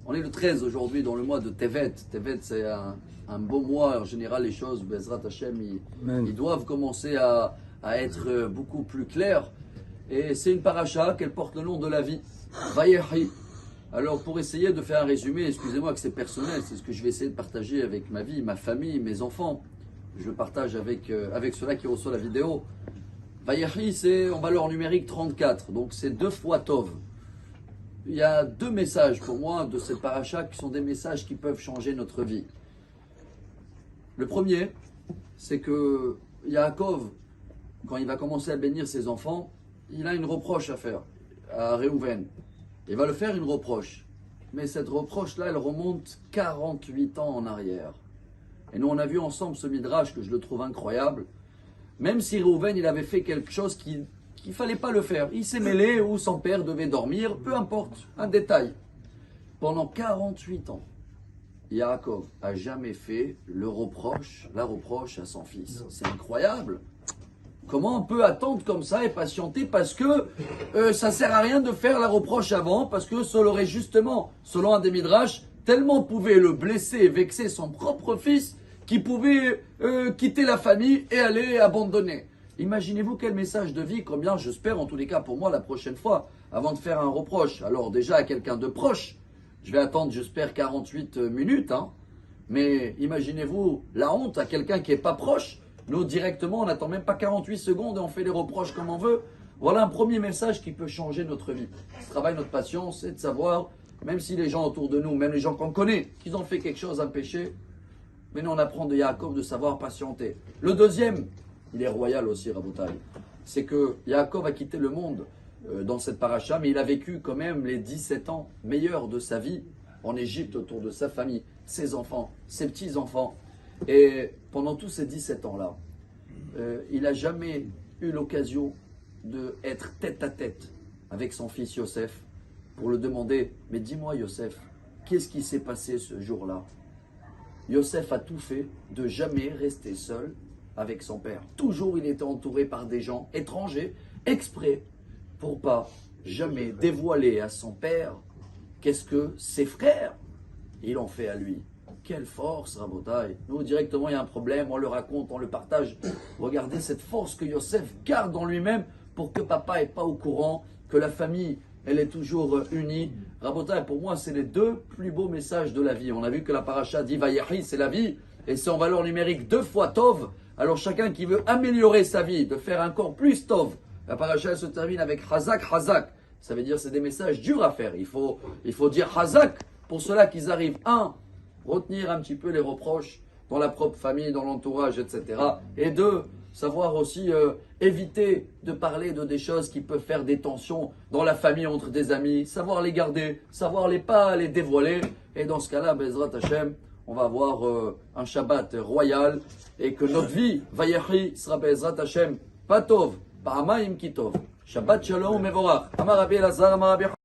On est le 13 aujourd'hui dans le mois de Tevet. Tevet, c'est un beau mois. En général, les choses, Bezrat Hashem, ils doivent commencer à être beaucoup plus claires. Et c'est une paracha qu'elle porte le nom de la vie. Vayehi. Alors, pour essayer de faire un résumé, excusez-moi que c'est personnel, c'est ce que je vais essayer de partager avec ma vie, ma famille, mes enfants. Je le partage avec ceux-là qui reçoivent la vidéo. Vayehi, c'est en valeur numérique 34, donc c'est 2 fois Tov. Il y a 2 messages pour moi de cette paracha qui sont des messages qui peuvent changer notre vie. Le premier, c'est que Yaakov, quand il va commencer à bénir ses enfants, il a une reproche à faire à Réhouven. Il va le faire une reproche. Mais cette reproche-là, elle remonte 48 ans en arrière. Et nous, on a vu ensemble ce midrash que je le trouve incroyable. Même si Réhouven, il avait fait quelque chose qu'il ne fallait pas le faire. Il s'est mêlé ou son père devait dormir, peu importe, un détail. Pendant 48 ans, Yaakov a jamais fait la reproche à son fils. C'est incroyable. Comment on peut attendre comme ça et patienter parce que ça sert à rien de faire la reproche avant, parce que ça l'aurait justement, selon un des midrash, tellement pouvait le blesser et vexer son propre fils qu'il pouvait quitter la famille et aller abandonner. Imaginez-vous quel message de vie, combien j'espère en tous les cas pour moi la prochaine fois, avant de faire un reproche. Alors déjà à quelqu'un de proche, je vais attendre j'espère 48 minutes, hein, mais imaginez-vous la honte à quelqu'un qui n'est pas proche. Nous, directement, on n'attend même pas 48 secondes et on fait les reproches comme on veut. Voilà un premier message qui peut changer notre vie. Ce travail, notre patience, c'est de savoir, même si les gens autour de nous, même les gens qu'on connaît, qu'ils ont fait quelque chose, un péché, mais nous, on apprend de Yaakov de savoir patienter. Le deuxième, il est royal aussi, Rabotai, c'est que Yaakov a quitté le monde dans cette paracha, mais il a vécu quand même les 17 ans meilleurs de sa vie en Égypte autour de sa famille, ses enfants, ses petits-enfants. Et pendant tous ces 17 ans-là, il n'a jamais eu l'occasion d'être tête à tête avec son fils Yosef pour le demander, mais dis-moi Yosef, qu'est-ce qui s'est passé ce jour-là? Yosef a tout fait de jamais rester seul avec son père. Toujours il était entouré par des gens étrangers, exprès, pour pas jamais dévoiler à son père qu'est-ce que ses frères, ils ont fait à lui. Quelle force, Rabotai. Nous, directement, il y a un problème, on le raconte, on le partage. Regardez cette force que Yosef garde en lui-même pour que papa n'est pas au courant, que la famille, elle est toujours unie. Rabotai, pour moi, c'est les 2 plus beaux messages de la vie. On a vu que la paracha dit Vayehi, c'est la vie, et c'est en valeur numérique 2 fois Tov. Alors chacun qui veut améliorer sa vie, de faire encore plus Tov, la paracha se termine avec Hazak, Hazak. Ça veut dire c'est des messages durs à faire. Il faut dire Hazak pour ceux-là qu'ils arrivent, retenir un petit peu les reproches dans la propre famille, dans l'entourage, etc. Et 2, savoir aussi éviter de parler de des choses qui peuvent faire des tensions dans la famille entre des amis, savoir les garder, savoir pas les dévoiler. Et dans ce cas-là, Bezrat Hashem, on va avoir un Shabbat royal et que notre vie, Vayechi, sera Bezrat Hashem, Patov, Paramaim Kitov. Shabbat Shalom Mevorach. Amar Rabbi Elazar, Amar Rabbi